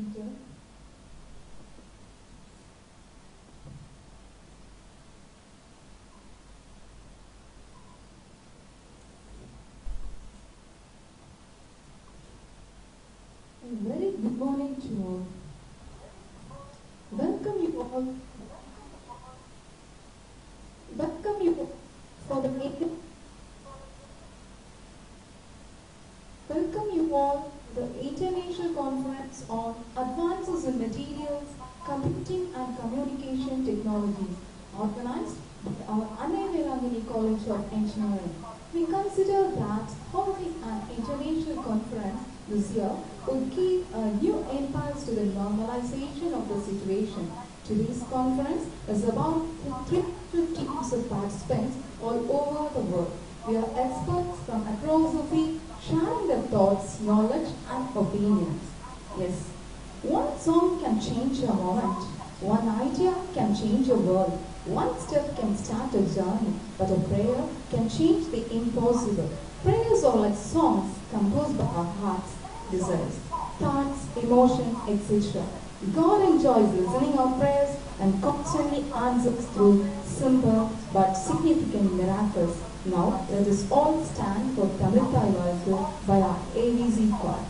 seated. A very good morning to all. Welcome you all for the International Conference on Advances in Materials, Computing and Communication Technologies, organized by our Annai Vailankanni College of Engineering. We consider that holding an international conference this year would give a new impulse to the normalization of the situation. Today's conference is about 300 teams of participants all over the world. We are experts from across the field sharing their thoughts, knowledge and opinions. Yes, one song can change a moment, one idea can change a world, one step can start a journey, but a prayer can change the impossible. Prayers are like songs composed by our hearts, desires, thoughts, emotions, etc. God enjoys listening our prayers and constantly answers through simple but significant miracles. Now, let us all stand for Tamil Thai by our AVZ choir.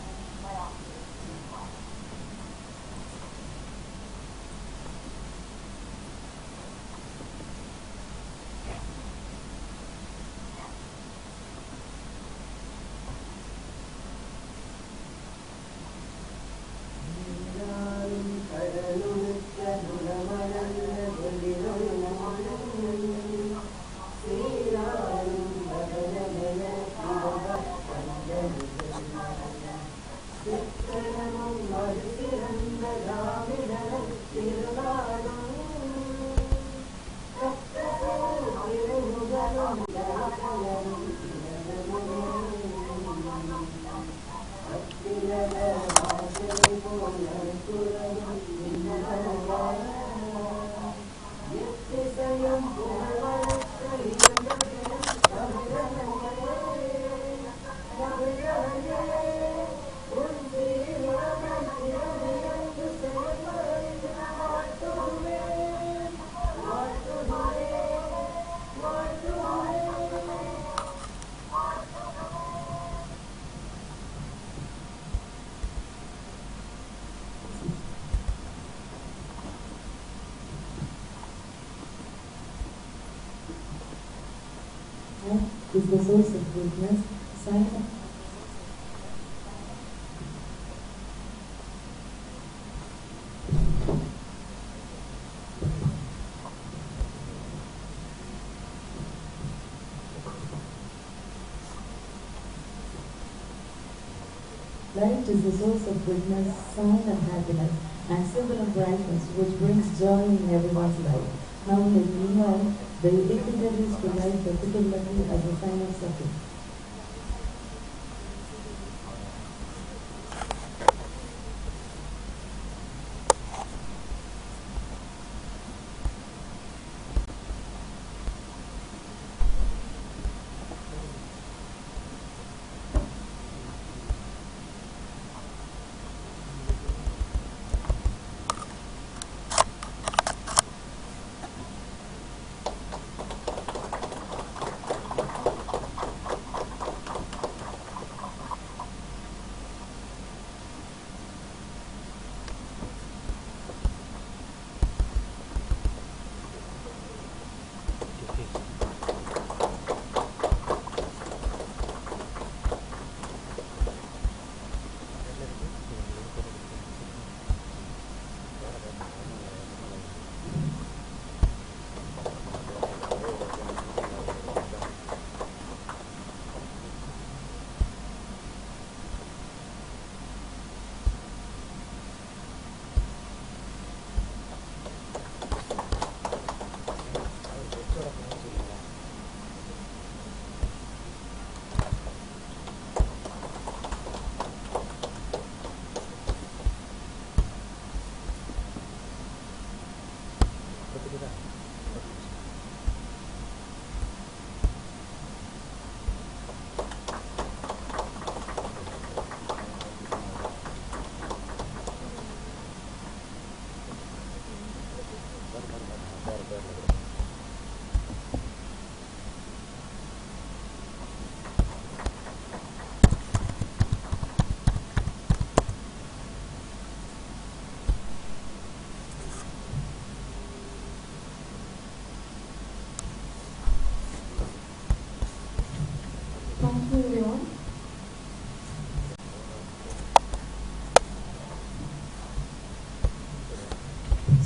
Is the source of goodness, sign of light is the source of goodness, sign of happiness, and symbol of brightness, which brings joy in everyone's life. Now let me know the dignitaries to light the particularly as a sign of success.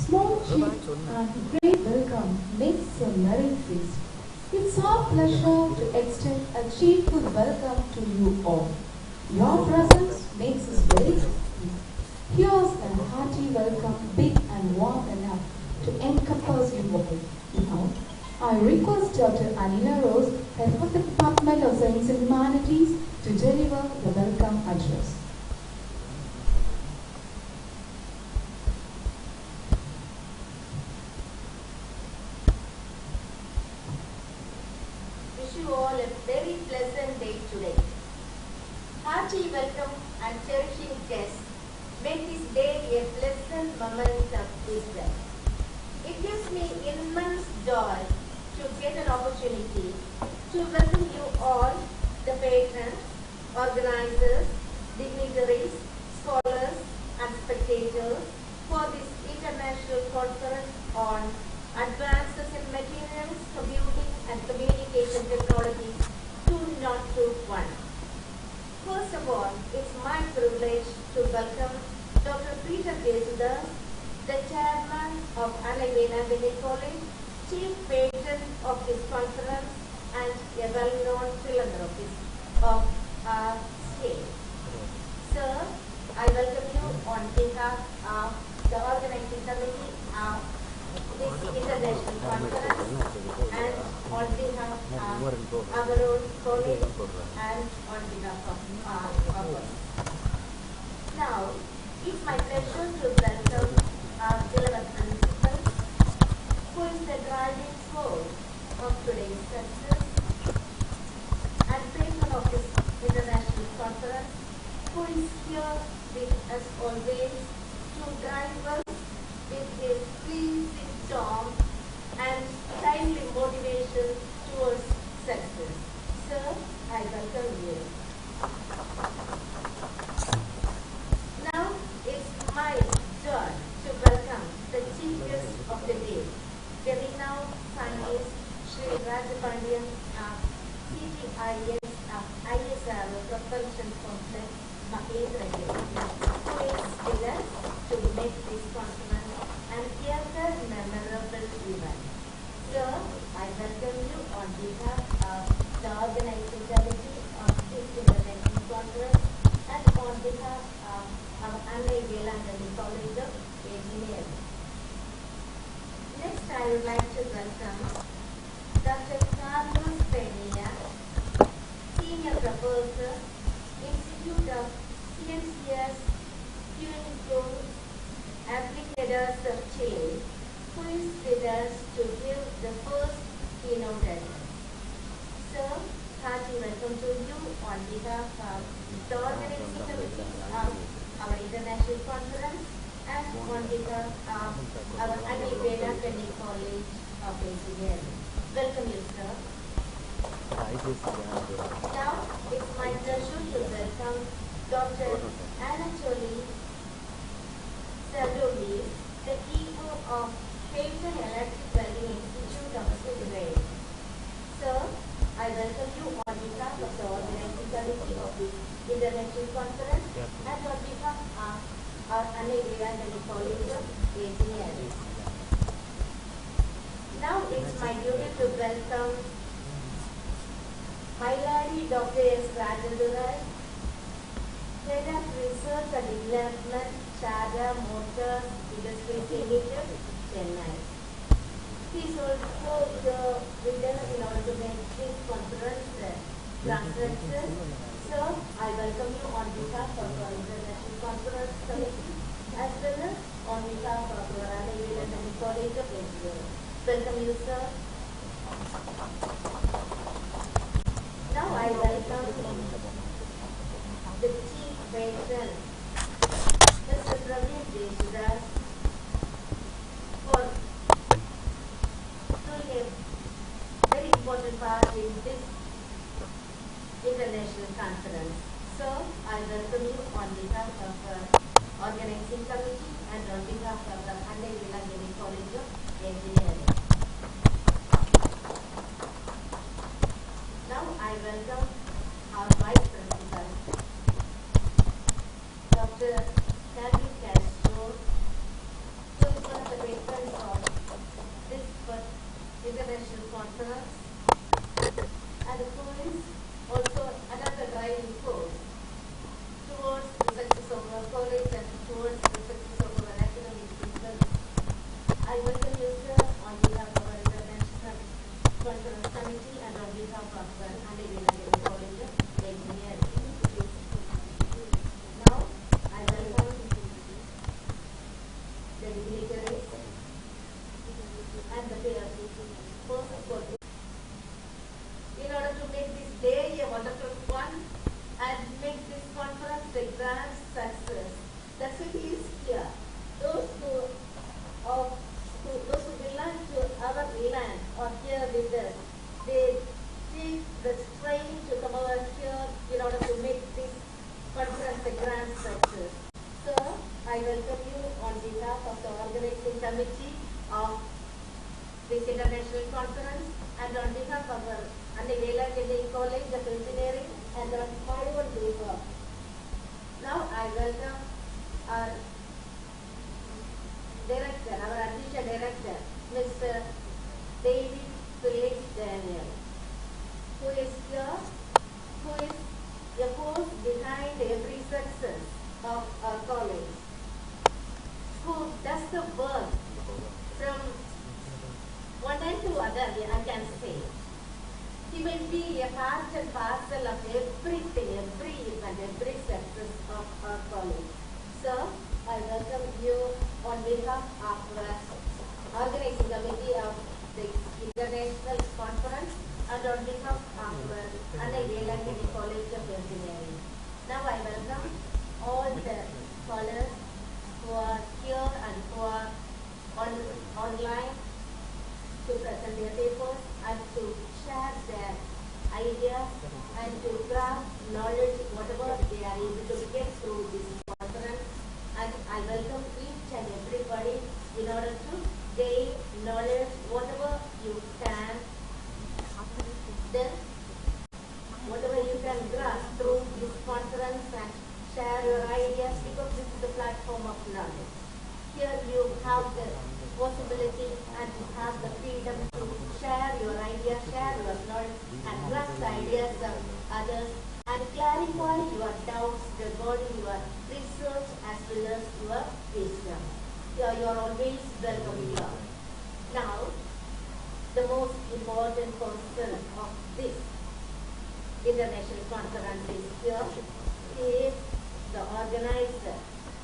Small cheek and great welcome makes a merry feast. It's our pleasure to extend a cheerful welcome to you all. Your presence makes us very happy. Here's a hearty welcome, big and warm enough to encompass you all. Now, I request Dr. Anila Rose, head of the Department of Science and Humanities, to deliver the welcome address. Wish you all a very pleasant day today. Hearty welcome and cherishing guests make this day a pleasant moment of wisdom. It gives me immense joy to get an opportunity to welcome you all, the patrons, organizers, dignitaries, scholars and spectators for this international conference on advances in materials, computing and communication technology 2021. First of all, it's my privilege to welcome Dr. Peter Jesudas, the chairman of Annai Vailankanni College, chief patron of this conference and a well-known philanthropist of our state. Sir, I welcome you on behalf of the organizing committee of this international conference and on behalf of our own college and on behalf of our office. Now, it's my pleasure to welcome our beloved principal, who is the driving force of today's success and patron of this international conference, who is here with us always to drive us with his pleasing song and timely motivation towards success. Sir, I welcome you. Now it's my turn to welcome the chief guest of the day, the renowned scientist Sri Rajapandian of CTIS of ISR Propulsion Complex, Nagercoil, who is with us to make this conference an ever memorable event. Sir, I welcome you on behalf of the organizing committee of this international conference and on behalf of our Annai Vailankanni College of Engineering. Next, I would like to welcome Dr. Carlos Peña, Senior Professor, Institute of Ciencias Aplicadas of Chile, who is with us to give the first keynote address. Sir, hearty welcome to you on behalf of the organizing committee of our international conference and on behalf of our Annai Vailankanni College of Engineering. Welcome you, sir. Now, it's my pleasure to welcome Dr. Anatoly Sadovy, the EO of Paper Electric Welding Institute of Sweden. Sir, I welcome you on behalf of the organizing committee of this international conference and on behalf of our Annai Vailankanni College of Engineering. Now it's my duty to welcome my lady Dr. S. Rajadurai, Head of Research and Development, Tata Motors Industries Limited, Chennai. He is also with us in order to make this conference transcription. So, I welcome you on behalf of our International Conference Committee as well as on behalf of our Annai Vailankanni College of Engineering. Welcome you, sir. Now I welcome the chief patron, Mr. Praveen Jesudas, for doing a very important part in this international conference. So, I welcome you on behalf of the organizing committee and on behalf of the Annai Vailankanni College of Engineering. Now, I welcome our Vice Principal, Dr. Candy Castro, who is one of the grand success. The city is here. Those who belong to our land are here with us. They take the strain to come over here in order to make this conference a grand success. So, I welcome you on behalf of the organizing committee of this international conference and on behalf of our Annai Vailankanni College of Engineering and on my own behalf. Now, I welcome our director, our admission director, Mr. David Philip Daniel, who is here, who is the force behind every success of our college, who does the work from one end to other, I can say. He will be a part and parcel of everything, every event, every success of our college. Sir, I welcome you on behalf of the organizing committee of the international conference and on behalf of Annai Vailankanni College of Engineering. Now I welcome all the scholars who are here and who are online to present their papers and to share their ideas and to grasp knowledge, whatever they are able to get through this conference. And I welcome each and everybody in order to gain knowledge, whatever you can, then whatever you can grasp through this conference and share your ideas, because this is the platform of knowledge. Here you have the possibility and you have the freedom to share your ideas, share your knowledge and grasp the ideas of others and clarify your doubts regarding your research as well as your wisdom. You are always welcome here. Now, the most important person of this international conference is here. He is the organizer,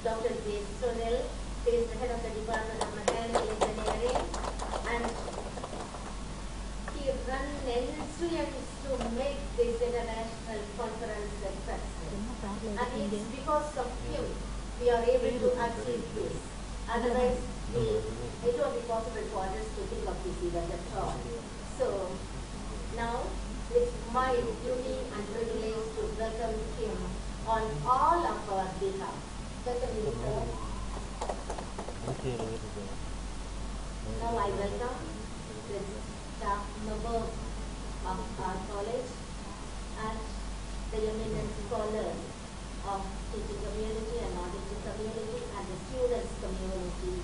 Dr. J. Sonil. He is the head of the Department of Mechanical Engineering, and he runs NCMs to make this international conference a success. And it's because of him we are able to achieve this. Otherwise, it won't be possible for us to think of this event at all. So, now it's my duty and privilege to welcome him on all of our behalf. Welcome you, sir. Now I welcome the staff members of our college and the eminent scholars of teaching community and non-teaching community and the students community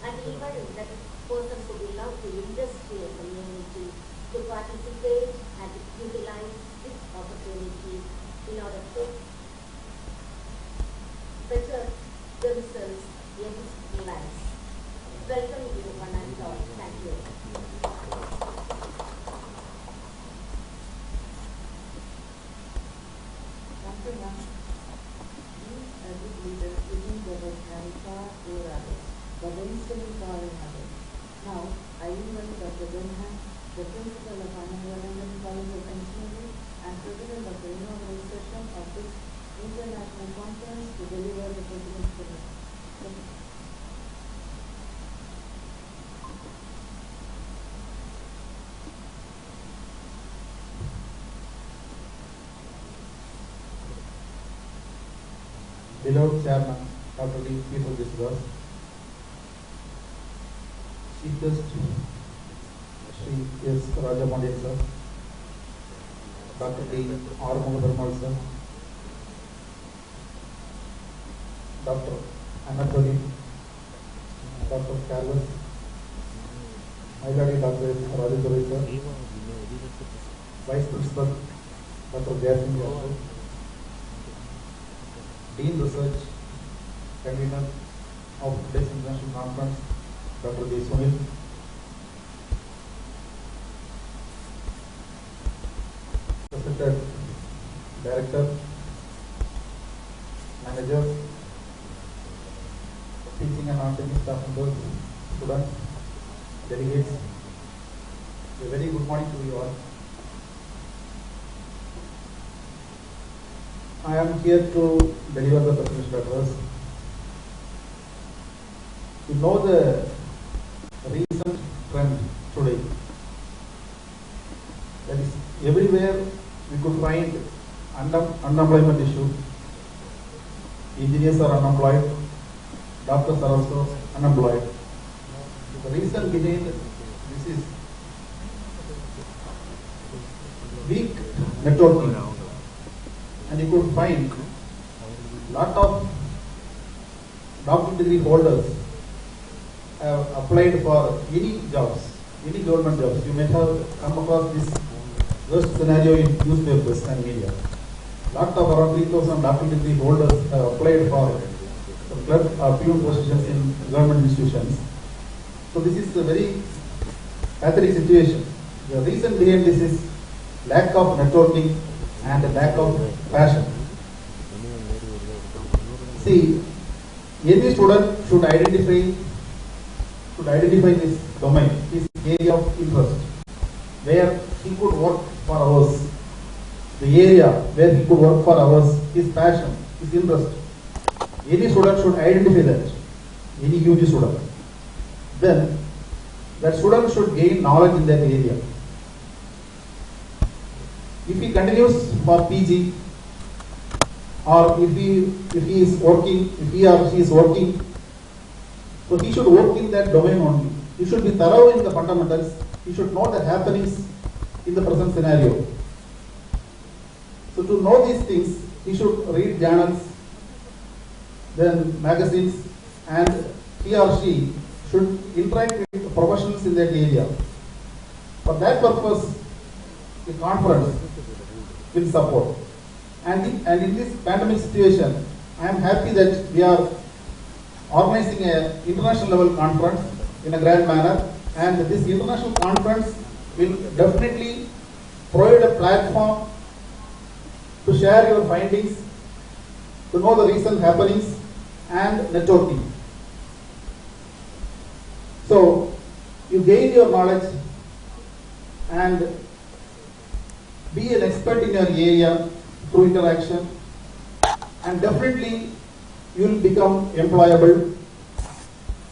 and even the persons who belong to industrial community to participate and utilize this opportunity in order to better themselves in life. Welcome you one and all. Thank you. Dr. Ram, these as a leader isn't about Nalika or others, but instilling power in others. Now, I invite Dr. Benham, the principal of Annai Vailankanni College of Engineering and president of the inaugural session of this international conference to deliver the president's address. Beloved Chairman, Dr. D. People Discuss, Chief Guest, Sri S. Rajamouli sir, Dr. D. R. Mugadarmal sir, Dr. Annai, Dr. Carlos, my lady Dr. Rajamouli sir, Vice Principal, Dr. Jasmine Yasser, Dean Research, Convener of today's International Conference, Dr. J. Sonil, Respected Director, Managers, Teaching and Non-Teaching Staff members, students, delegates, a very good morning to you all. I am here to deliver the presentation address. You know the recent trend today. That is, everywhere we could find unemployment issue. Engineers are unemployed, doctors are also unemployed. The reason behind this is weak networking, and you could find lot of doctorate degree holders have applied for any jobs, any government jobs. You may have come across this worst scenario in newspapers and media. Lot of around 3,000 doctorate degree holders have applied for some clerk or peon positions in government institutions. So this is a very pathetic situation. The reason behind this is lack of networking and lack of passion. See, any student should identify this domain, his area of interest, where he could work for hours. The area where he could work for hours, his passion, his interest. Any student should identify that. Any UG student. Then that student should gain knowledge in that area. If he continues for PG, or if he is working, if he or she is working, so he should work in that domain only. He should be thorough in the fundamentals. He should know the happenings in the present scenario. So to know these things, he should read journals, then magazines, and he or she should interact with professionals in that area. For that purpose, the conference will support. And in this pandemic situation, I am happy that we are organizing an international level conference in a grand manner, and this international conference will definitely provide a platform to share your findings, to know the recent happenings and networking. So you gain your knowledge and be an expert in your area through interaction, and definitely you will become employable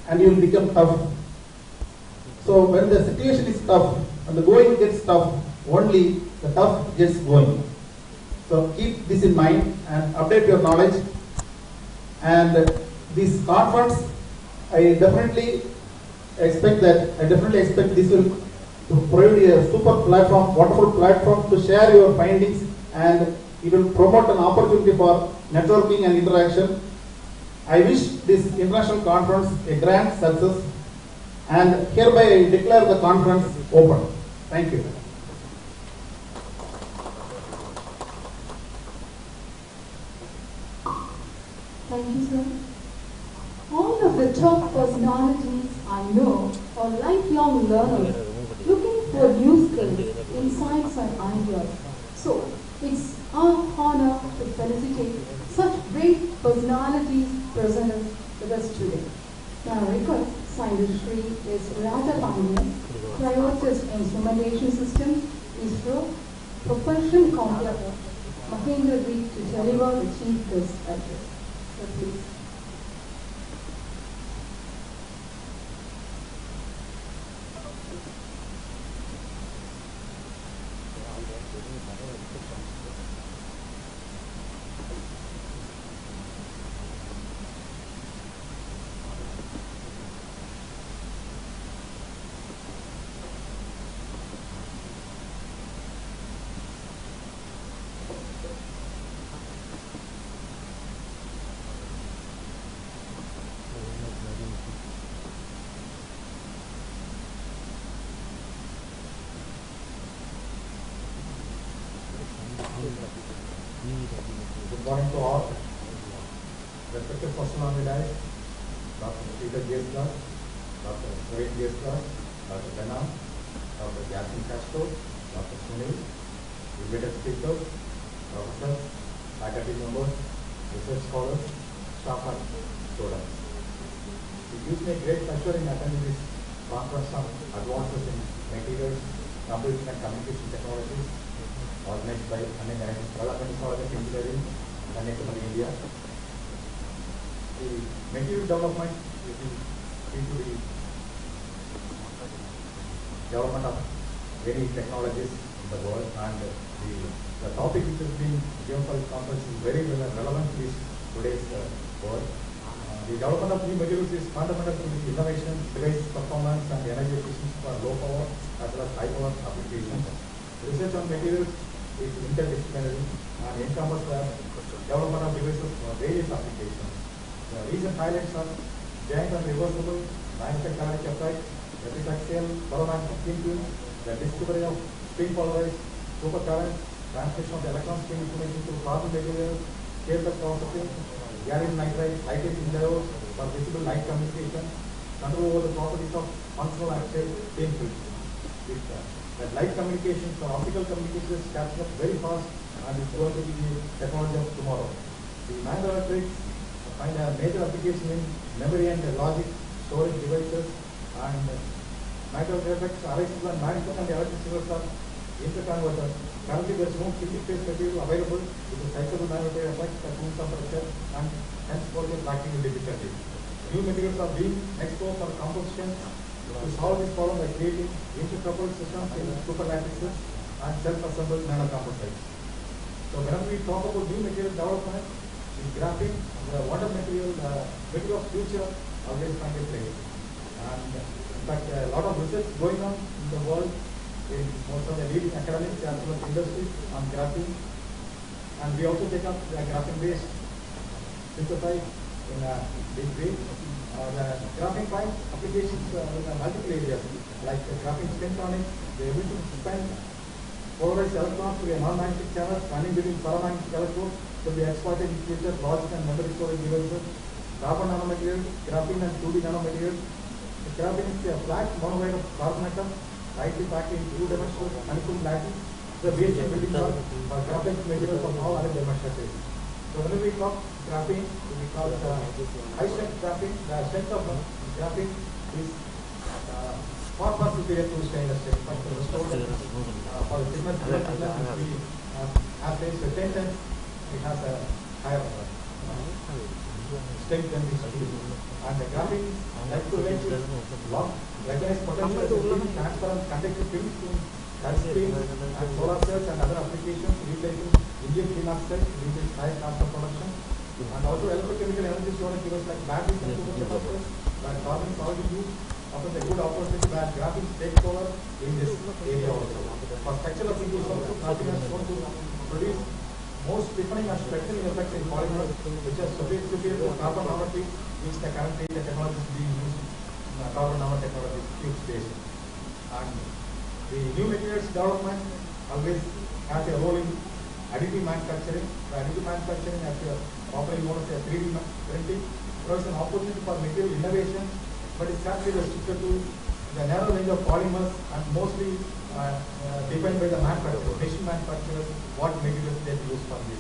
and you will become tough. So when the situation is tough and the going gets tough, only the tough gets going. So keep this in mind and update your knowledge. And this conference, I definitely expect this will provide a super platform, wonderful platform to share your findings, and it will promote an opportunity for networking and interaction. I wish this international conference a grand success, and hereby I declare the conference open. Thank you. Thank you, sir. All of the top personalities I know are lifelong learners looking for new skills, insights and ideas. So, it's our honor to felicitate such great personalities present with us today. Now I request Sri is Rata Pandian, Priorities Instrumentation System, ISRO, Profession Complex, Mahendra G to deliver the Chief Guest address. So please. Good morning to all. Respected person on the dais, Dr. Peter Jesla, Dr. Suresh Jesla, Dr. Benam, Dr. Yasin Castro, Dr. Sunil, invited speakers, professors, faculty members, research scholars, staff and students. It gives me great pleasure in attending this conference on advances in materials, computing and communication technologies, organized by Annai Vailankanni College of Engineering, Kanniyakumari, India. The material development is into the development of many technologies in the world, and the topic which has been given for this conference is very relevant to today's world. The development of new materials is fundamental to the innovation, device performance and energy efficiency for low power as well as high power applications. Research on materials is interdisciplinary and encompasses the development of devices for various applications. The recent highlights are giant and reversible, manufactured peptide, epitaxial, paramagnetic thinking, the discovery of spin polarized supercurrent, transmission of the electron spin information to carbon materials, K-plus processing, gallium nitride, light-emitting diodes for visible light communication, control over the properties of functional axis, same field. That light communications or optical communications catch up very fast and is going to be the technology of tomorrow. The nanoelectrics find a major application in memory and logic storage devices, and microelectronics arises when magnetic and electric signals are interconverted. Currently there is no physical phase material available with a cyclable nanometer effect at room temperature and hence for the practical difficulty. New materials are being explored for composition to solve this problem by creating intercoupled systems in superlattices and self-assembled nanocomposites. So whenever we talk about new material development, the graphene, the water material, material of future always find a place. And in fact, a lot of research going on in the world in most of the leading academics as well as industries on graphene. And we also take up the graphene-based synthesized in a big way. The graphene pipe applications in multiple areas, like graphene spintronics, the ability to spin polarized electrons through a non-magnetic channel running between paramagnetic electrodes to be exploited in future logic and memory storage devices. Carbon nanomaterials, graphene and 2D nanomaterials. The graphene is a flat monowire of carbon atom, tightly packed in two-dimensional honeycomb lattice. The basic building block for graphene materials of all other dimensions. So when we talk graphene, we call it high strength graphene. The strength of graphene is far superior to stainless steel. For the thickness, we have to 10 times it has a higher strength than the steel. And the graphene like to range is long, recognized potential as a transparent conductive film to touch screens and solar cells and other applications, replacing indium tin oxide to replace high cost of production. And also electrochemical energy storage devices like batteries and supercapacitors, where carbon is already used, offers a good opportunity where graphene takes over in this area also. For structural applications also, graphene has shown to produce most stiffening and stretching effects in polymers, which are superior to carbon nanotubes, which the currently the technology is being used in carbon nanotechnology tube space. And the new materials development always has a role in additive manufacturing. The additive manufacturing, as properly known as 3D printing, provides an opportunity for material innovation, but it's actually restricted to the narrow range of polymers and mostly defined by the manufacturers, machine manufacturers, what materials they use for this.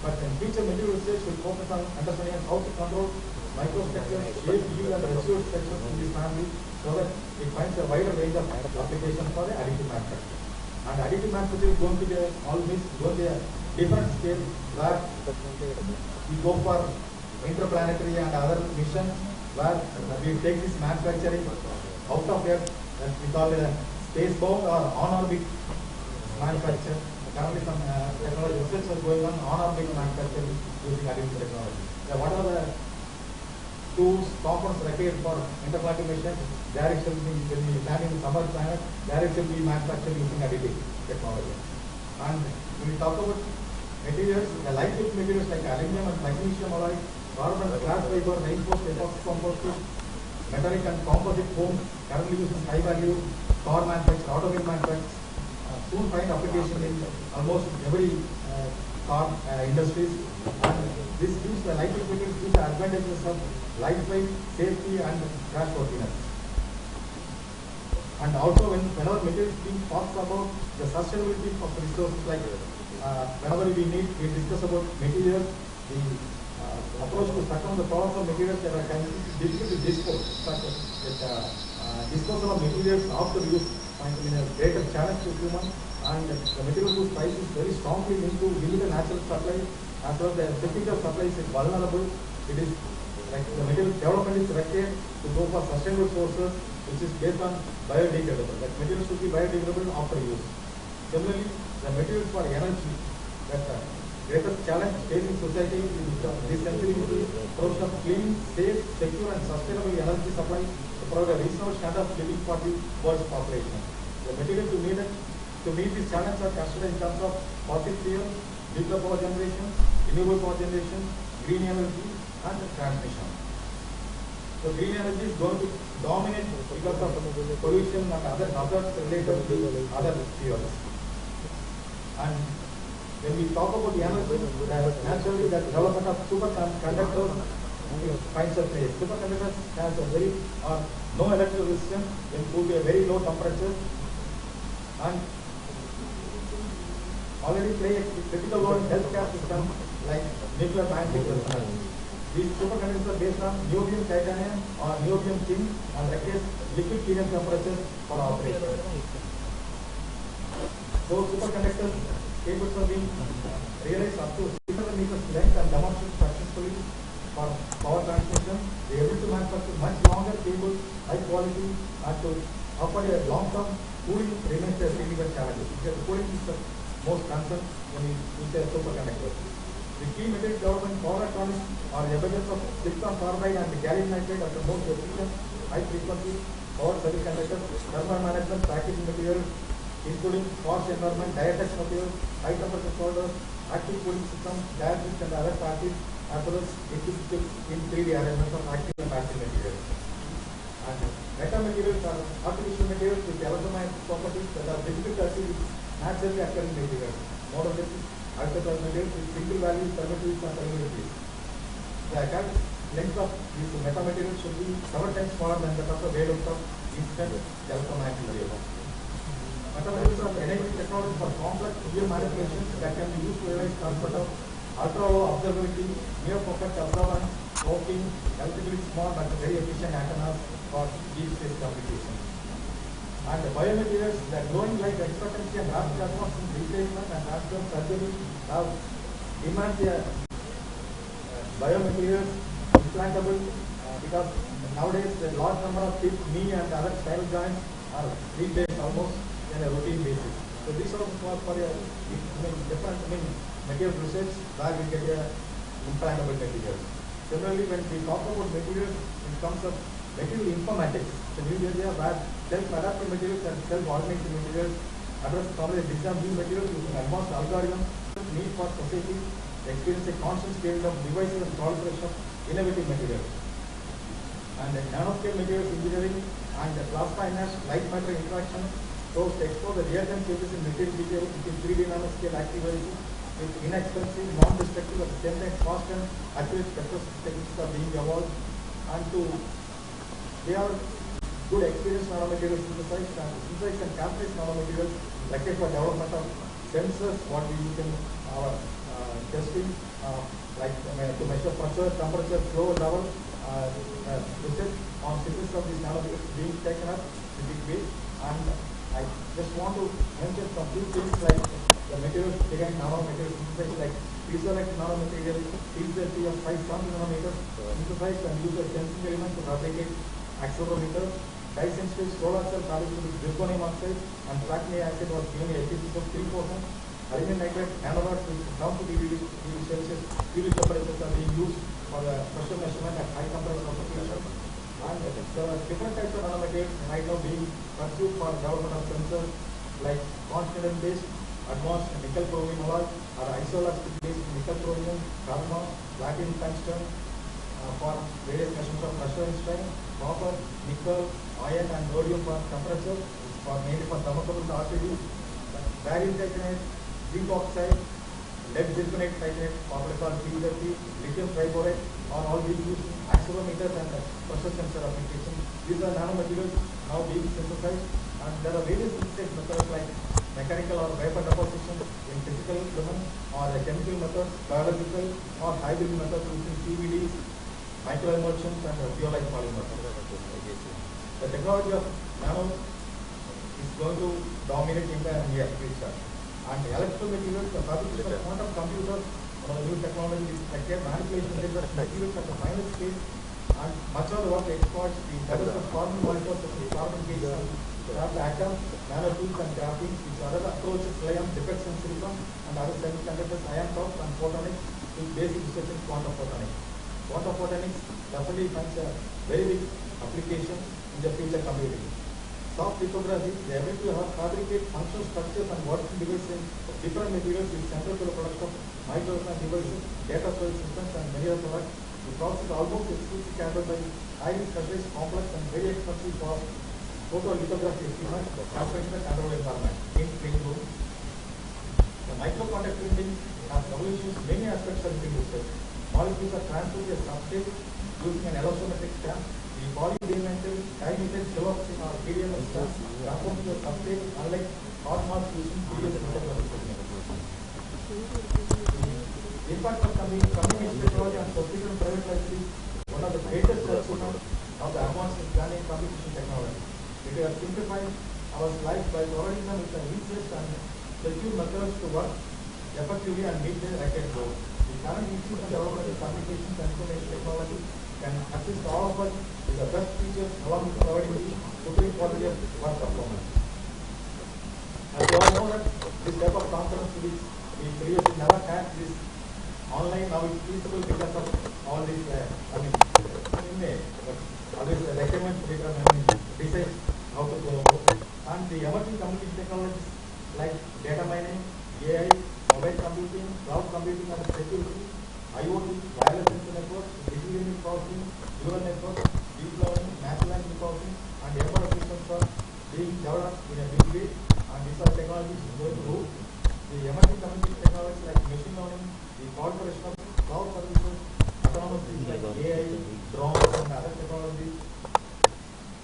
But in future, material research will focus on understanding how to control microstructures, shape, hue, and residual structures in this family, so that it finds a wider range of applications for the additive manufacturing. And additive manufacturing is going to be always going to be a different scale, where we go for interplanetary and other missions, where we take this manufacturing out of there, that we call it a space-bound or on-orbit manufacture. Currently some technology research is going on orbit manufacturing using additive technology. What are the tools, components required for interplanetary missions? There it should be, when we land in some other planet, there it should be manufactured using additive technology. And when we talk about materials, the lightweight materials like aluminum and magnesium alloy, carbon, glass fiber, reinforced epoxy composites, metallic and composite foam, currently used in high value car manufacture, automobile manufacture, soon find application in almost every car industries. And this gives the lightweight materials gives the advantages of lightweight, safety and crashworthiness. And also whenever materials being talked about the sustainability of resources, like whenever we discuss about materials, the approach to tackle the problems of materials that are difficult to dispose, such as disposal of materials after use find a greater challenge to humans, and the material whose price is very strongly linked to limited natural supply, as well as the technical supply is vulnerable. It is like the material development is required to go for sustainable sources, which is based on biodegradable. That material should be biodegradable after use. Similarly, the materials for energy, that greatest challenge facing society in this century is the provision of clean, safe, secure and sustainable energy supply to provide a reasonable standard of living for the world's population. The materials to meet these challenges are considered in terms of fossil fuel, nuclear power generation, renewable power generation, green energy and transmission. So green energy is going to dominate because of pollution and other hazards related to other fuels. And when we talk about the energy, naturally the development of superconductors finds a place. Superconductors has a very no electrical resistance when cooled at a very low temperature and already play a critical role in healthcare systems like nuclear magnetic resonance. These superconductors are based on niobium titanium or niobium tin and requires liquid helium temperatures for operation. Those superconductors cables are being realized up to 600 meters length and demonstrated successfully for power transmission. They are able to manufacture much longer cables, high quality, and to offer a long-term cooling remains a significant challenge. Because cooling is the most concern when we use a superconductor. The key material development power electronics are evidence of silicon carbide and gallium nitride as the most efficient, high-frequency power semiconductors, thermal management, packaging materials, including harsh environment, die-attach materials, high temperature solvers, active cooling systems, diagrams and other package, as well as in 3D arrangements of active and passive materials. And metamaterials are artificial materials with electromagnetic properties that are difficult to achieve with naturally occurring materials. More of this is ultrafine materials with single values, permittivities and permeabilities. The academic length of these metamaterials should be several times smaller than that of the wavelength of instant electromagnetic waves. Metamaterials are enabling technology for complex visual manipulations that can be used to realize concept of ultra-low observability, near perfect absorbance, smoking, electrically small but very efficient antennas for deep space communication. And the biomaterials that glowing light expectancy and rapid response in replacement and transfer surgery have demand the biomaterials implantable because nowadays the large number of hip, knee and other spinal joints are replaced almost in a routine basis. So these are for a different material research where we get a implantable materials. Similarly, when we talk about materials in terms of material informatics, the new area where self-adaptive materials and self-organizing materials address probably design new materials using advanced algorithms, need for society to experience a constant scale of devices and proliferation of innovative materials. And nanoscale materials engineering and plasma enhanced light matter interaction so to explore the real-time changes in material detail in 3D nanoscale activity with inexpensive, non-destructive, at the same time fast and accurate spectroscopy techniques are being evolved, and they are good experienced nanomaterials synthesized and characterized nanomaterials required for development of sensors what we use in our testing like to measure pressure, temperature, flow level. Research on synthesis of these nanomaterials being taken up in big way, and I just want to mention some few things like the materials behind nanomaterials synthesized, like piezoelectric nanomaterial, PCLT of 5 nanometers synthesized and use a sensing element to fabricate accelerometers. Dye-sensitive solar cell fabricated with zirconium oxide and platinum acid was given a efficiency of 3%. Aluminum nitride nanorods with down to degree Celsius UV temperatures are being used for the pressure measurement at high temperature application. And there are different types of nanomaterials right now being pursued for development of sensors like confidence-based, advanced nickel chromium alloy or isoelastic-based nickel chromium, carbon, platinum tungsten for various measurements of pressure and strain, copper, nickel, iron and rhodium for temperature, for mainly for thermocouple RTD, barium titanate, zinc oxide, lead zirconate titanate, popularly called P30, lithium triborate, are all being used in accelerometers and pressure sensor applications. These are nanomaterials now being synthesized, and there are various synthesis methods like mechanical or vapor deposition in physical domain, or chemical methods, biological or hybrid methods using CVDs, microemulsions and zeolite polymers. The technology of nano is going to dominate in the near future. And electrical materials, the fabrication of quantum computers new technology is like manipulation of the materials at the final stage, and much of the work exports the levels of carbon monitors of the carbon gauge have the atom, nanotubes and graphene, which other approaches rely on defects in silicon and other semiconductors, ion talks and photonics with basic research in quantum photonics. Quantum photonics definitely finds a very big application in the future computing. Soft lithography, the ability to fabricate functional structures and working devices in different materials is central to the production of microelectronic devices, data storage systems and many other products. The process is almost exclusively carried by highly specialized, complex and very expensive for photolithography equipment, transmission and control environment in clean room. The microcontact printing has revolutionized many aspects of printing research. Molecules are transferred to a substrate using an elastomeric stamp. The polydimensional dimethyl siloxane or PDMS stamp transforms to a substrate unlike hot mask using PDMS lithography. The impact of communication technology on social and private life is one of the greatest achievements of the advanced planning communication technology. It has simplified our life by providing them with the easiest and secure methods to work effectively and meet their required goals. The current institute and development of communications and information technology can assist all of us with the best features along with providing the supreme quality of work performance. As you all know that this type of conference we previously never had this online, now it's feasible because of all these, but always recommend decide how to go about it. And the emerging communication technologies like data mining, AI, mobile computing, cloud computing and security, IoT, wireless sensor networks, digital image processing, neural networks, deep learning, natural language processing, and embedded systems are being developed in a big way, and these are technologies going to grow. The emerging communication technologies like machine learning, the corporation of cloud services, autonomous things like AI, drones, and other technologies,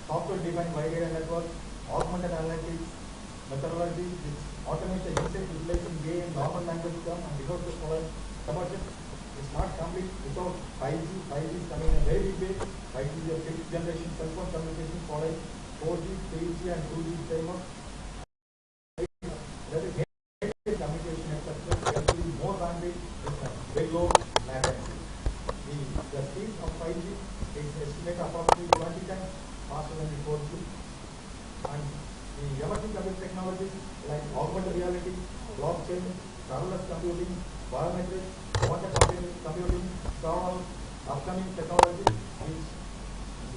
software-defined wide area network, augmented analytics, methodologies which automate the usage utilizing AI in normal language term and without the following conversion. It's not complete without 5G. 5G is coming in a very big way. 5G is a fifth generation cell phone communication following 4G, 3G and 2G framework. That is communication infrastructure actually more bandwidth with very low latency. The speed of 5G is estimated approximately 20 times faster than the 4G. And the emerging computing technologies like augmented reality, blockchain, serverless computing, biometrics, quantum computing, are all upcoming technologies which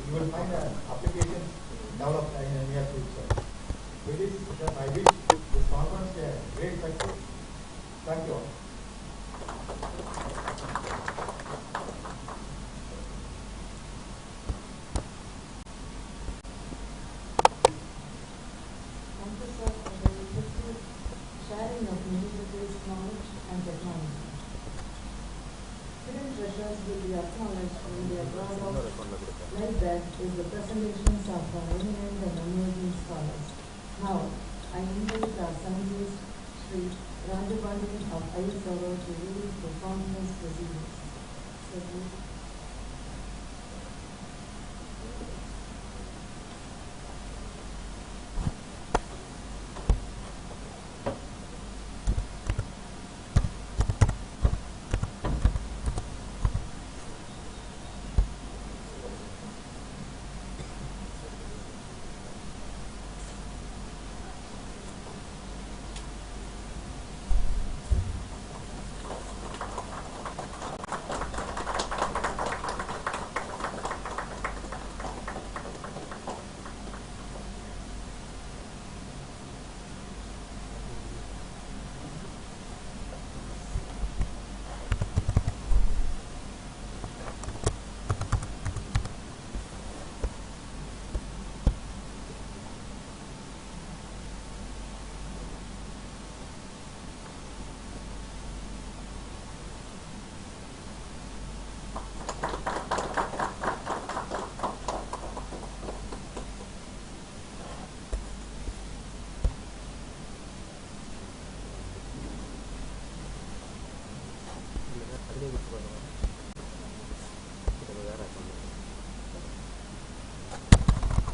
you will find applications developed in the near future. With this, I wish this conference a great success. Thank you all. Thank you, sir, for the effective sharing of medical-based knowledge and technology. Hidden treasures will be acknowledged when they are brought out. Like that is the presentations of our eminent and emerging scholars. Now, I invite our scientist, Sri Rajabali of ISRO to lead the conference proceedings. Sir, please.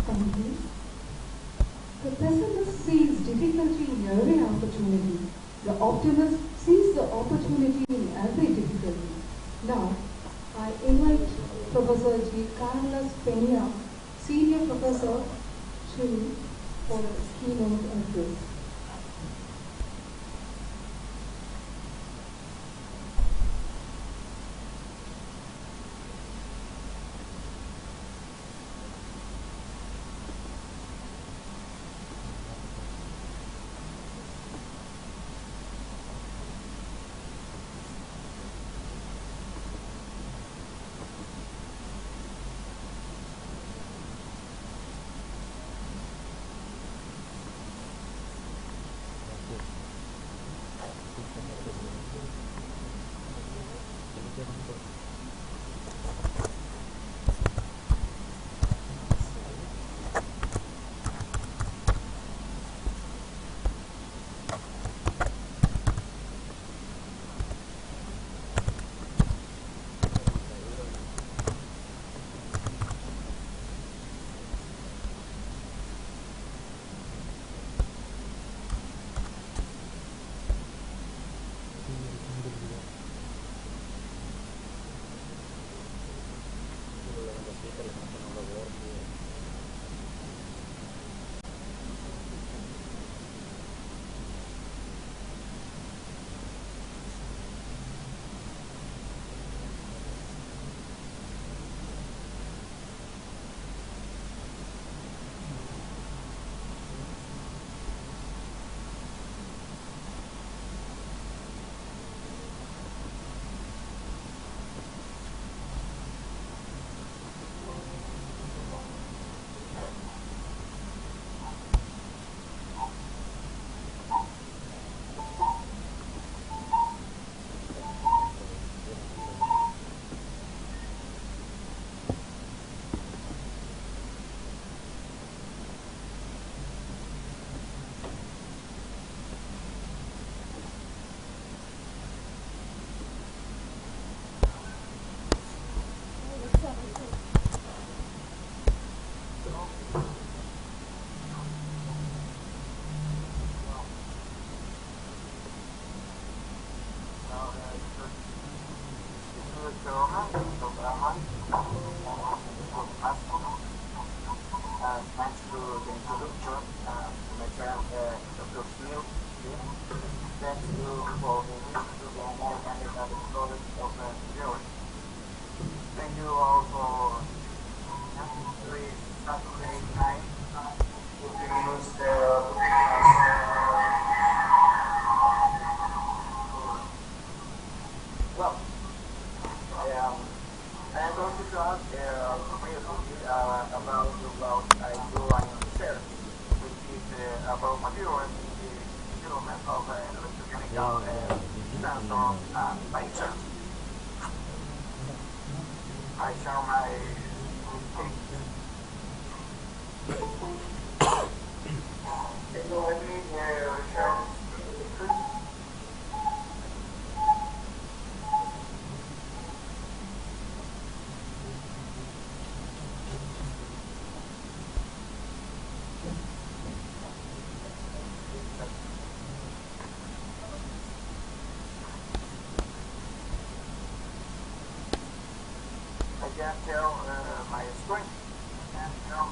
Thank you. The pessimist sees difficulty in every opportunity. The optimist sees the opportunity in every difficulty. Now, I invite Professor G. Carlos Peña, Senior Professor, Chile, for a keynote address. Thanks to the introduction, my friend Dr. Phil, thanks to for the visit to the American College of Theory. Thank you all for every Saturday night giving us well, I'm going to talk briefly about I do an research, which is about materials in the development of electrochemical sensors and lasers. I show my can you let me share? I can't tell my screen. I can't tell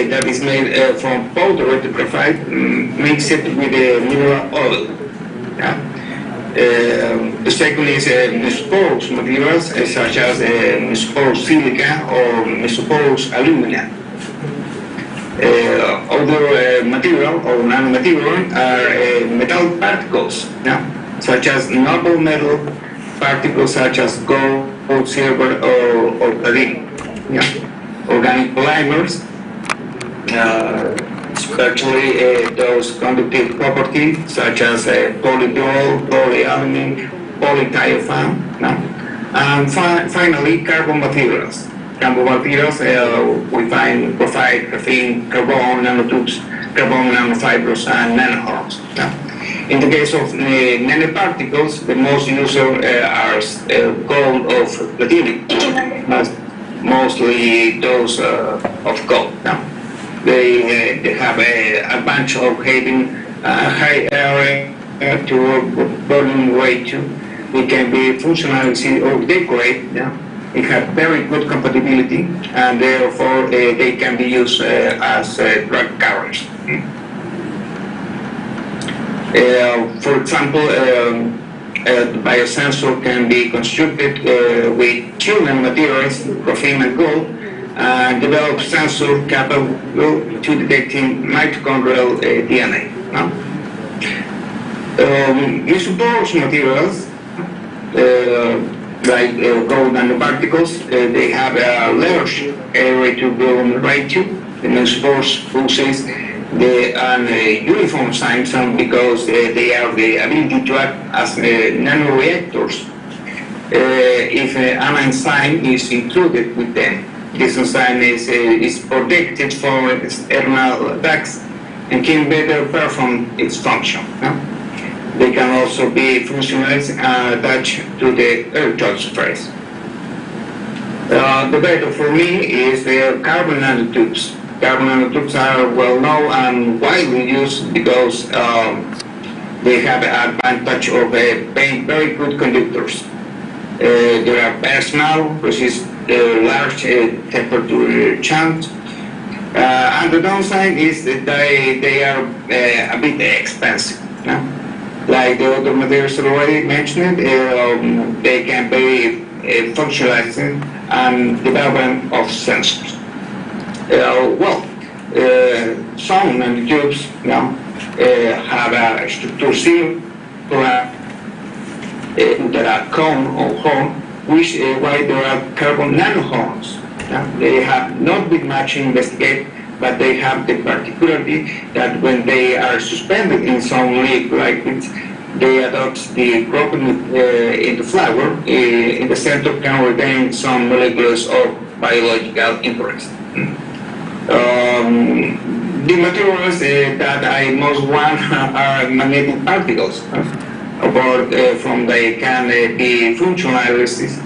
That is made from powdered graphite mixed with mineral oil. The second is mesopause materials such as mesopause silica or mesopause alumina. Other material or nanomaterial are metal particles, such as noble metal particles such as gold, silver, or palladium. Organic polymers, especially those conductive properties such as polybutol, polyaluminum, polythiophane, and finally carbon materials. Carbon materials we provide graphene, carbon nanotubes, carbon nanofibers, and nanohorns. In the case of nanoparticles, the most used are gold or platinum, mostly those of gold. They have a bunch of having high area to burning rate too. It can be functionality or decorate. It has very good compatibility, and therefore they can be used as drug carriers. For example, the biosensor can be constructed with two nanomaterials, graphene and gold, and develop sensor capable to detecting mitochondrial DNA. Isopores materials like gold nanoparticles, they have a large area to burn rate to. The isopores possess the uniform sign because they have the ability to act as nanoreactors if an enzyme is included with them. This enzyme is protected from external attacks and can better perform its function. They can also be functionalized and attached to the electrode surface. The better for me is the carbon nanotubes. Carbon nanotubes are well known and widely used because they have an advantage of being very good conductors. They are personal, resist large temperature change, and the downside is that they are a bit expensive. Like the other materials already mentioned, they can be functionalizing and development of sensors. Some nanotubes have a structure similar that are cone or horn, which why there are carbon nanohorns. They have not been much investigated, but they have the particularity that when they are suspended in some liquids, they adopt the property in the flower. In the center can retain some molecules of biological interest. The materials that I most want are magnetic particles. Apart from they can be functionalized,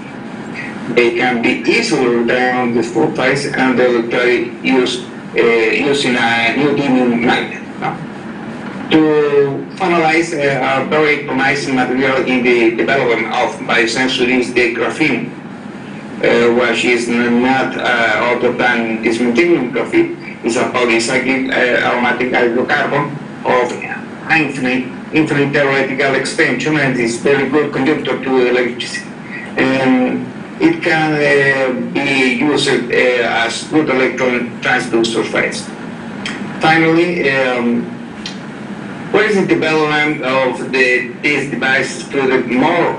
they can be easily retained on the surface and they use using a neodymium magnet. To finalize a very promising material in the development of biosensor is the graphene, which is not other than dysmethylium graphene. It's a polycyclic aromatic hydrocarbon of infinite theoretical extension and is very good conductor to electricity. It can be used as good electron transducer phase. Finally, what is the development of these devices to the more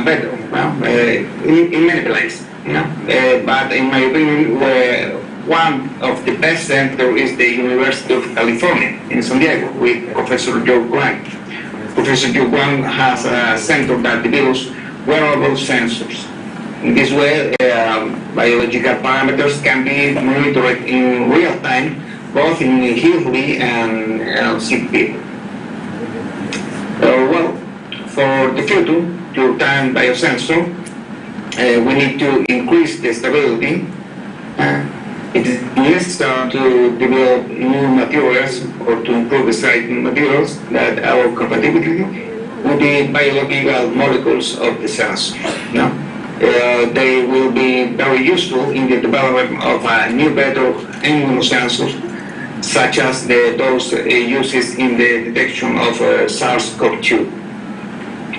better? Well, in many places, but in my opinion, one of the best centers is the University of California in San Diego with Professor Joe Grant. Professor Joe Grant has a center that develops wearable sensors. In this way, biological parameters can be monitored in real time, both in healthy and sick people. For the future, to obtain biosensor, we need to increase the stability. It is necessary to develop new materials or to improve the certain materials that are compatibility with the biological molecules of the sensor. They will be very useful in the development of new better immunosensors, such as those used in the detection of SARS-CoV-2.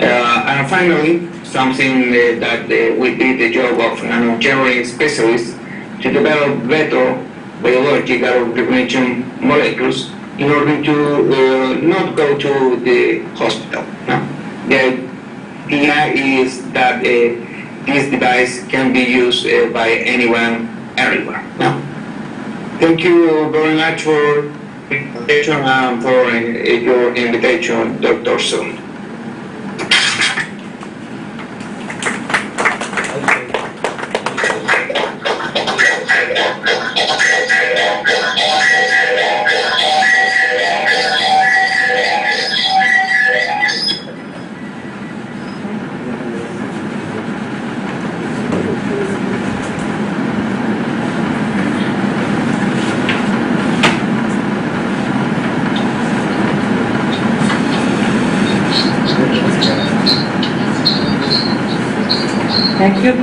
And finally, something that will be the job of nanoengineering specialists to develop better biological or prevention molecules in order to not go to the hospital. No? The idea is that this device can be used by anyone, everywhere. No? Thank you very much for invitation and for your invitation, Dr. Sun. Thank you.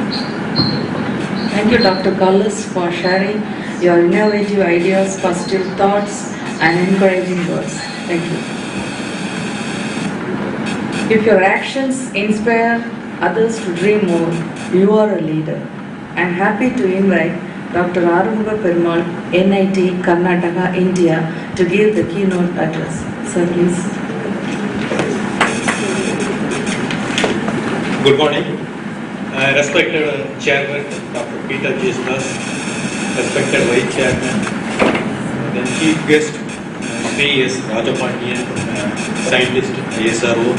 Thank you, Dr. Cullis, for sharing your innovative ideas, positive thoughts, and encouraging words. Thank you. If your actions inspire others to dream more, you are a leader. I am happy to invite Dr. Arumuga Perumal, NIT, Karnataka, India, to give the keynote address. Sir, please. Good morning. Respected Chairman Dr. Peter Jesnas, respected Vice Chairman, then Chief Guest Sri S. Rajapandian, Scientist ISRO,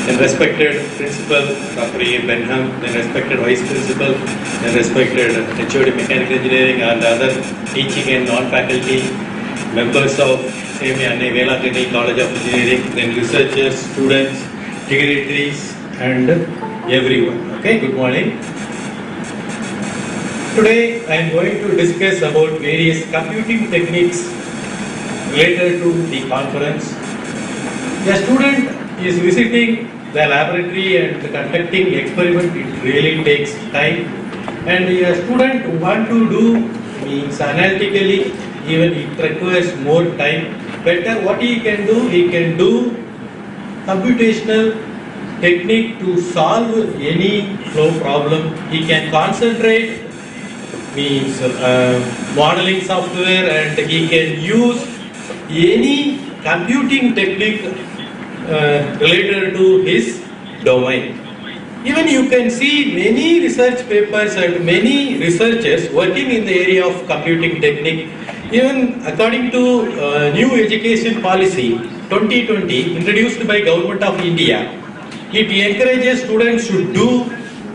then respected Principal Dr. A. Benham, then respected Vice Principal, then respected HOD Mechanical Engineering and other teaching and non-faculty members of Annai Vailankanni College of Engineering, then researchers, students, dignitaries, and everyone. Okay, good morning. Today I am going to discuss about various computing techniques related to the conference. A student is visiting the laboratory and conducting experiment. It really takes time, and a student want to do means analytically, even it requires more time. Better what he can do computational technique to solve any flow problem. He can concentrate means modeling software, and he can use any computing technique related to his domain. Even you can see many research papers and many researchers working in the area of computing technique. Even according to new education policy 2020 introduced by Government of India, it encourages students to do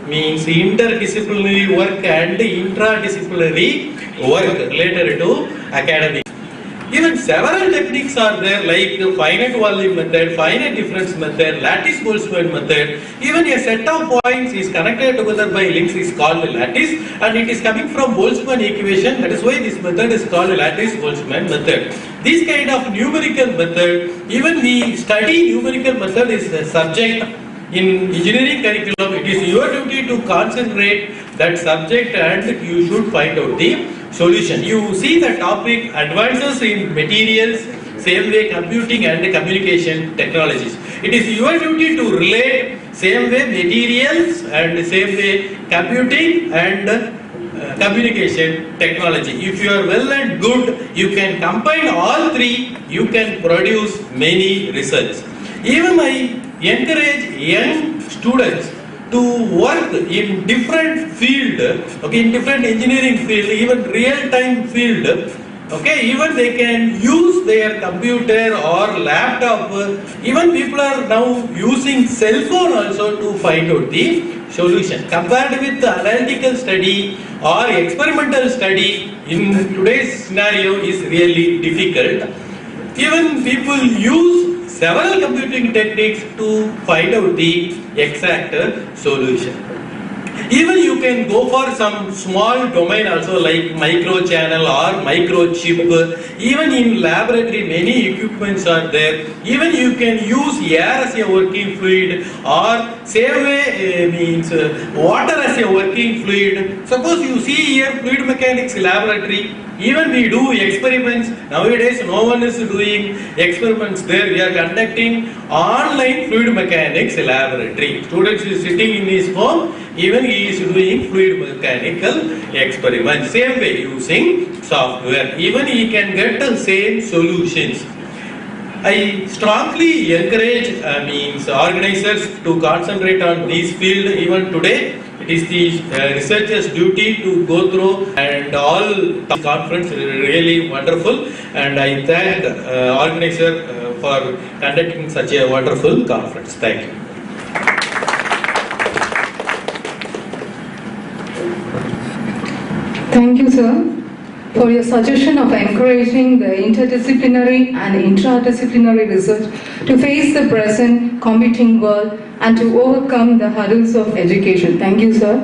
means interdisciplinary work and intradisciplinary work related to academic. Even several techniques are there like finite volume method, finite difference method, lattice Boltzmann method. Even a set of points is connected together by links is called lattice, and it is coming from Boltzmann equation. That is why this method is called lattice Boltzmann method. This kind of numerical method, even we study numerical method is a subject in engineering curriculum. It is your duty to concentrate that subject and you should find out the solution. You see the topic advances in materials, same way computing and communication technologies. It is your duty to relate same way materials and same way computing and communication technology. If you are well and good, you can combine all three, you can produce many results. Even I encourage young students to work in different field, okay, in different engineering field, even real-time field, okay, even they can use their computer or laptop. Even people are now using cell phone also to find out the solution. Compared with the analytical study or experimental study in today's scenario is really difficult. Even people use several computing techniques to find out the exact solution. Even you can go for some small domain also like micro channel or microchip. Even in laboratory many equipments are there. Even you can use air as a working fluid or same way means water as a working fluid. Suppose you see here fluid mechanics laboratory. Even we do experiments. Nowadays no one is doing experiments there. We are conducting online fluid mechanics laboratory. Students is sitting in his home. even he is doing fluid mechanical experiments. Same way, using software, even he can get the same solutions. I strongly encourage organizers to concentrate on this field even today. It is the researchers' duty to go through, and all the conference is really wonderful, and I thank the organizer for conducting such a wonderful conference. Thank you. Thank you, sir, for your suggestion of encouraging the interdisciplinary and intradisciplinary research to face the present competing world and to overcome the hurdles of education. Thank you, sir.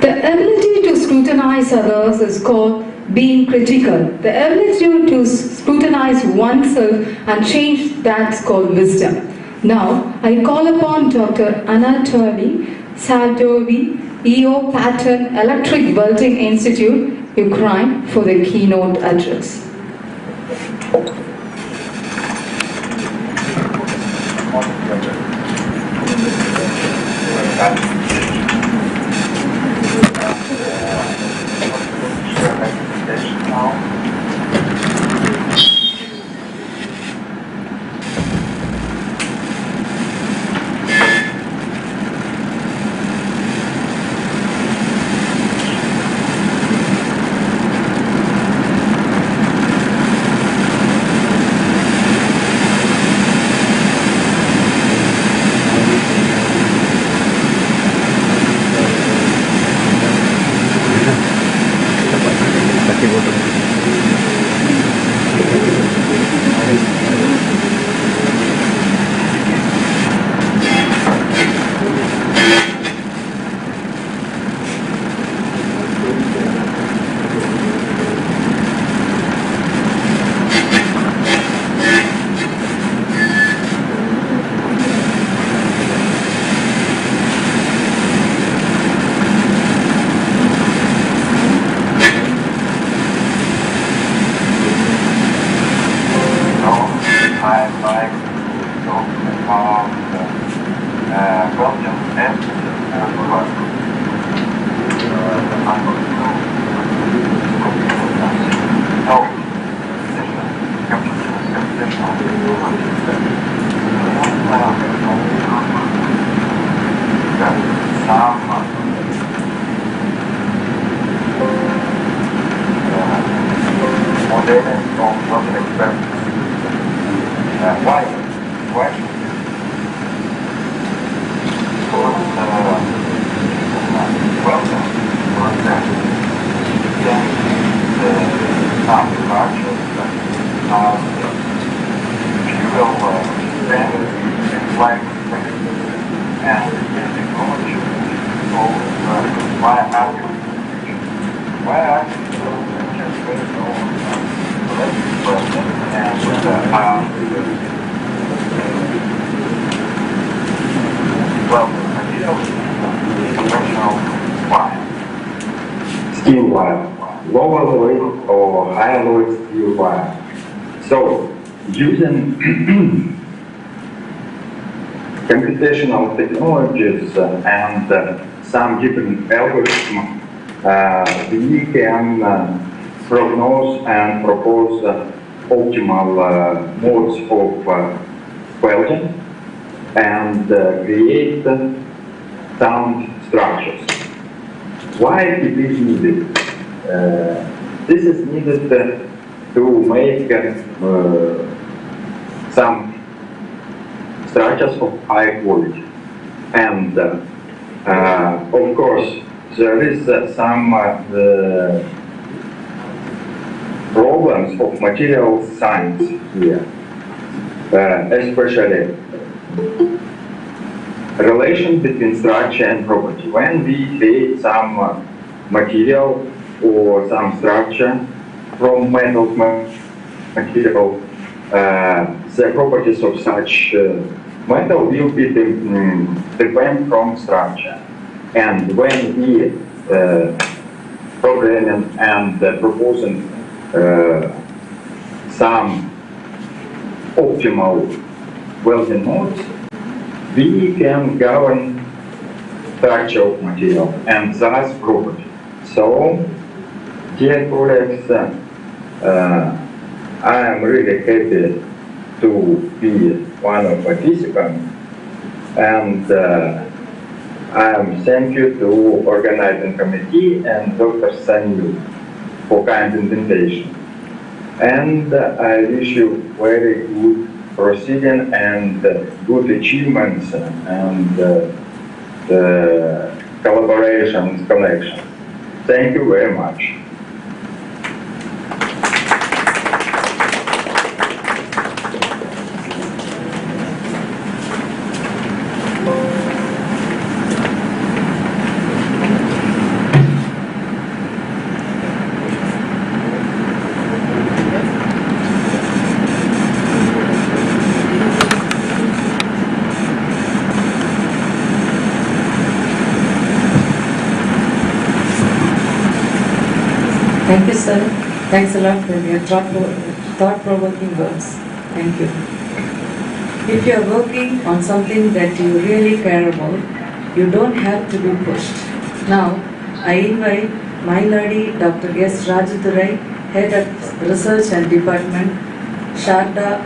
The ability to scrutinize others is called being critical. The ability to scrutinize oneself and change, that's called wisdom. Now, I call upon Dr. Anatoly Saldovi, EO Pattern Electric Welding Institute, Ukraine, for the keynote address. Steel wire, lower weight or higher load steel wire. So, using computational technologies and some different algorithms, we can prognose and propose optimal modes of welding and create sound structures. Why it is needed? This is needed to make some structures of high quality. And of course, there is some problems of material science here, especially relation between structure and property. When we create some material or some structure from metal material, the properties of such metal will be depend from structure. And when we programming and proposing some optimal welding modes, we can govern structure of material and thus property. So, dear colleagues, I am really happy to be one of participants, and I am thank you to organizing committee and Dr. Sanyu for kind invitation. And I wish you very good proceeding and good achievements and collaborations, connections. Thank you very much. Thank you, sir. Thanks a lot for your thought-provoking words. Thank you. If you are working on something that you really care about, you don't have to be pushed. Now, I invite my lady, Dr. S. Rajadurai, Head of Research and Department, Sharda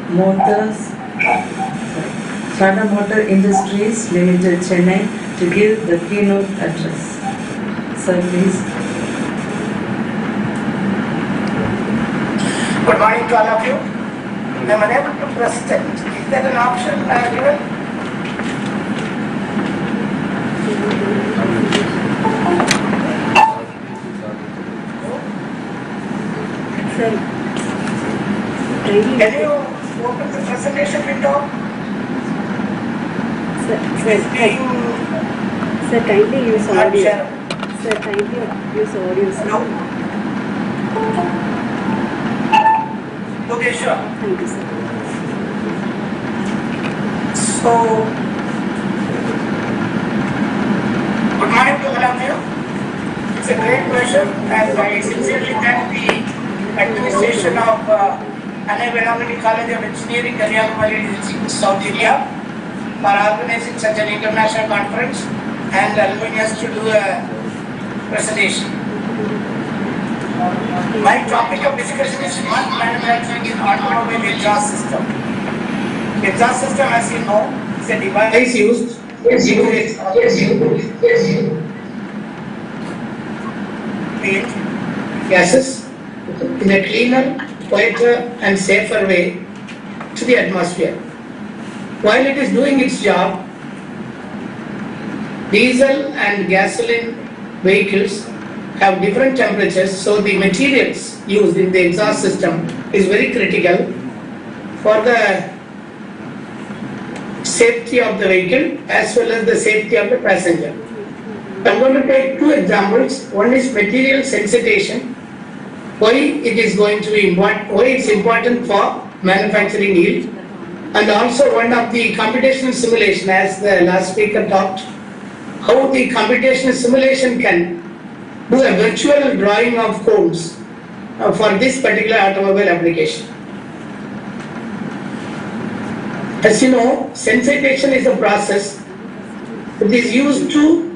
Motor Industries Limited, Chennai, to give the keynote address. Sir, please. Good morning to all of you. I am unable to press send. Is that an option given? Sir, Can you open the presentation window? Sir, kindly use audio. Share. Sir, kindly use audio. Sir. No. Okay, sure. Thank you, sir. So, good morning to all of you. It's a great pleasure, and I sincerely thank the administration of Annai Vailankanni College of Engineering, Kanniyakumari, South India, for organizing such an international conference and allowing us to do a presentation. My topic of discussion is smart manufacturing in automobile exhaust system. Exhaust system, as you know, is a device used to gases in a cleaner, quieter and safer way to the atmosphere. While it is doing its job, diesel and gasoline vehicles have different temperatures, so the materials used in the exhaust system is very critical for the safety of the vehicle as well as the safety of the passenger. I am going to take two examples. One is material sensitization, why it is going to be important, why it's important for manufacturing yield, and also one of the computational simulation, as the last speaker talked, how the computational simulation can do a virtual drawing of cones for this particular automobile application. As you know, sensitization is a process. It is used to,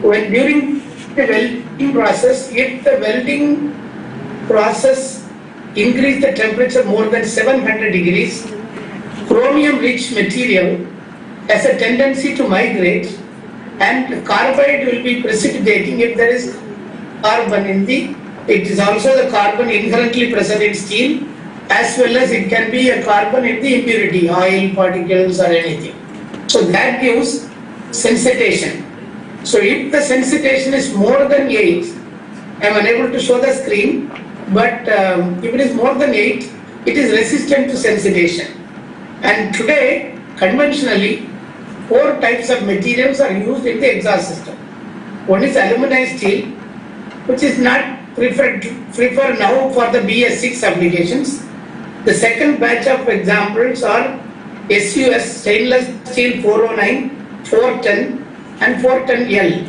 when during the welding process, if the welding process increase the temperature more than 700 degrees, chromium-rich material has a tendency to migrate, and carbide will be precipitating if there is carbon in the, it is also the carbon inherently present in steel, as well as it can be a carbon in the impurity, oil, particles or anything. So that gives sensitization. So if the sensitization is more than 8, I am unable to show the screen, but if it is more than 8, it is resistant to sensitization. And today, conventionally, 4 types of materials are used in the exhaust system. One is aluminized steel, which is not preferred now for the BS6 applications. The second batch of examples are SUS, stainless steel 409, 410 and 410L.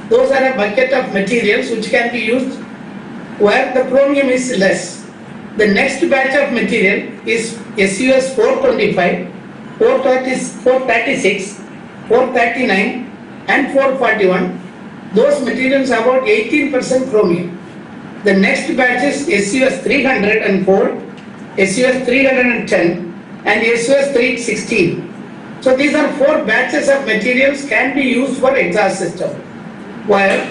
Those are a bucket of materials which can be used where the chromium is less. The next batch of material is SUS 425, 436, 439 and 441. Those materials have about 18% chromium. The next batch is SUS 304, SUS 310 and SUS 316. So these are 4 batches of materials can be used for exhaust system, while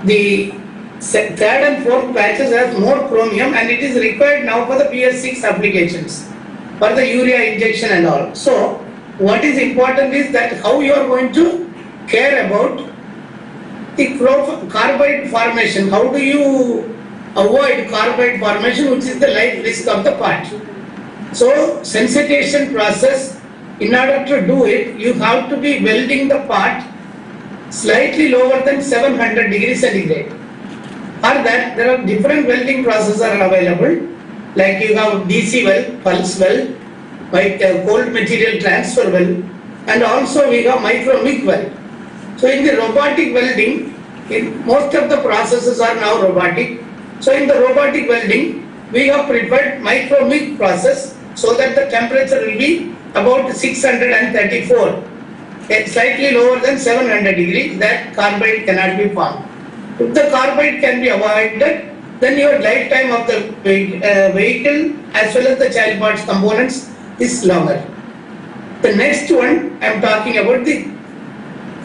the third and fourth batches have more chromium and it is required now for the BS6 applications, for the urea injection and all. So what is important is that how you are going to care about the carbide formation. How do you avoid carbide formation, which is the life risk of the part? So sensitization process, in order to do it, you have to be welding the part slightly lower than 700 degrees centigrade. For that, there are different welding processes are available, like you have DC weld, pulse weld, like cold material transfer weld, and also we have micro MIG weld. So in the robotic welding, most of the processes are now robotic. So in the robotic welding, we have prepared micro MIG process so that the temperature will be about 634, slightly lower than 700 degrees, that carbide cannot be formed. If the carbide can be avoided, then your lifetime of the vehicle as well as the child parts components is longer. The next one, I am talking about the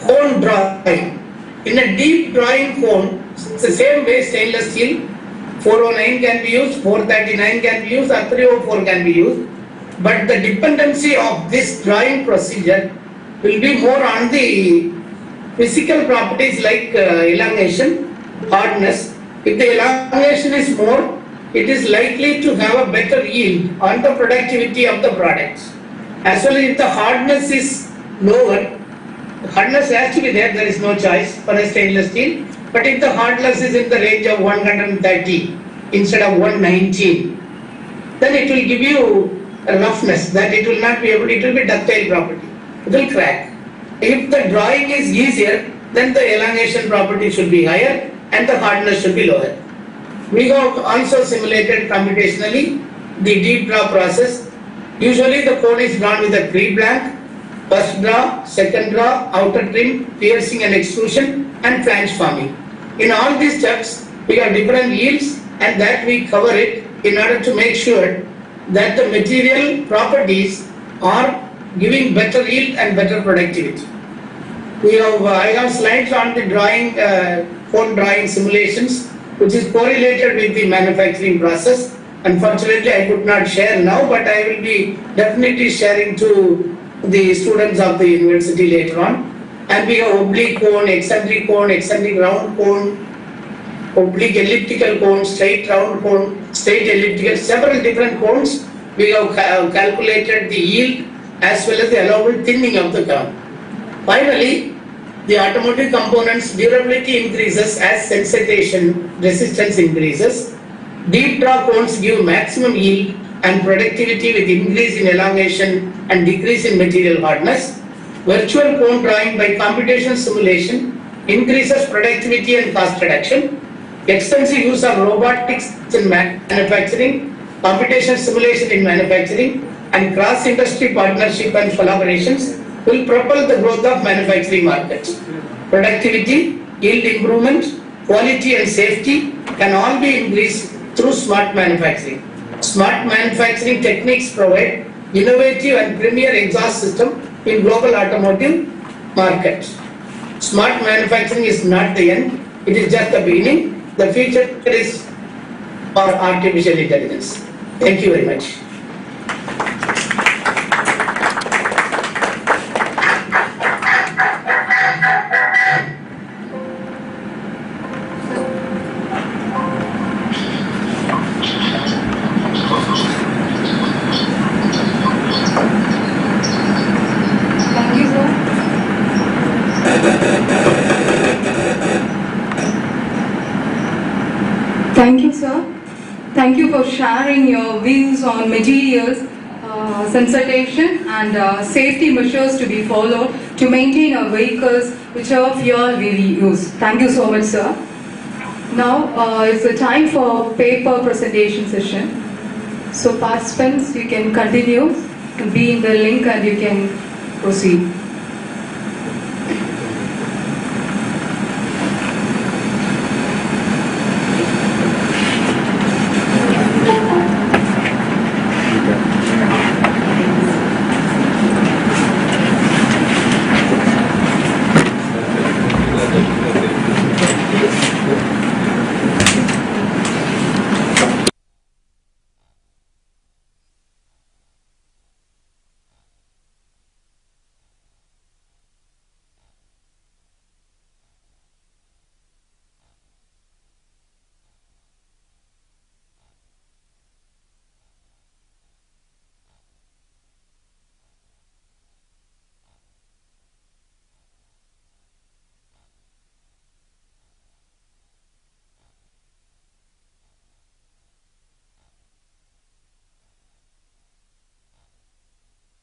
cone drawing. In a deep drawing cone, it's the same way stainless steel, 409 can be used, 439 can be used, or 304 can be used. But the dependency of this drawing procedure will be more on the physical properties like elongation, hardness. If the elongation is more, it is likely to have a better yield on the productivity of the products. As well as if the hardness is lower, hardness has to be there is no choice for a stainless steel. But if the hardness is in the range of 130 instead of 119, then it will give you a roughness that it will not be able, it will be ductile property, it will crack. If the drawing is easier, then the elongation property should be higher and the hardness should be lower. We have also simulated computationally the deep draw process. Usually the cone is drawn with a pre-blank, first draw, second draw, outer trim, piercing and extrusion and flange forming. In all these steps, we have different yields and that we cover it in order to make sure that the material properties are giving better yield and better productivity. I have slides on the drawing, cone drawing simulations, which is correlated with the manufacturing process. Unfortunately, I could not share now, but I will be definitely sharing to the students of the university later on. And we have oblique cone, eccentric round cone, oblique elliptical cone, straight round cone, straight elliptical, several different cones. We have calculated the yield as well as the allowable thinning of the cone. Finally, the automotive components durability increases as sensitization resistance increases. Deep draw cones give maximum yield and productivity with increase in elongation and decrease in material hardness. Virtual cone drawing by computational simulation increases productivity and cost reduction. Extensive use of robotics in manufacturing, computational simulation in manufacturing, and cross-industry partnership and collaborations will propel the growth of manufacturing markets. Productivity, yield improvement, quality and safety can all be increased through smart manufacturing. Smart manufacturing techniques provide innovative and premier exhaust system in global automotive market. Smart manufacturing is not the end, it is just the beginning. The future is for artificial intelligence. Thank you very much. Thank you, sir. Thank you for sharing your views on materials, sensitization and safety measures to be followed to maintain our vehicles, whichever fuel we use. Thank you so much, sir. Now it's the time for paper presentation session. So participants, you can continue. be in the link and you can proceed.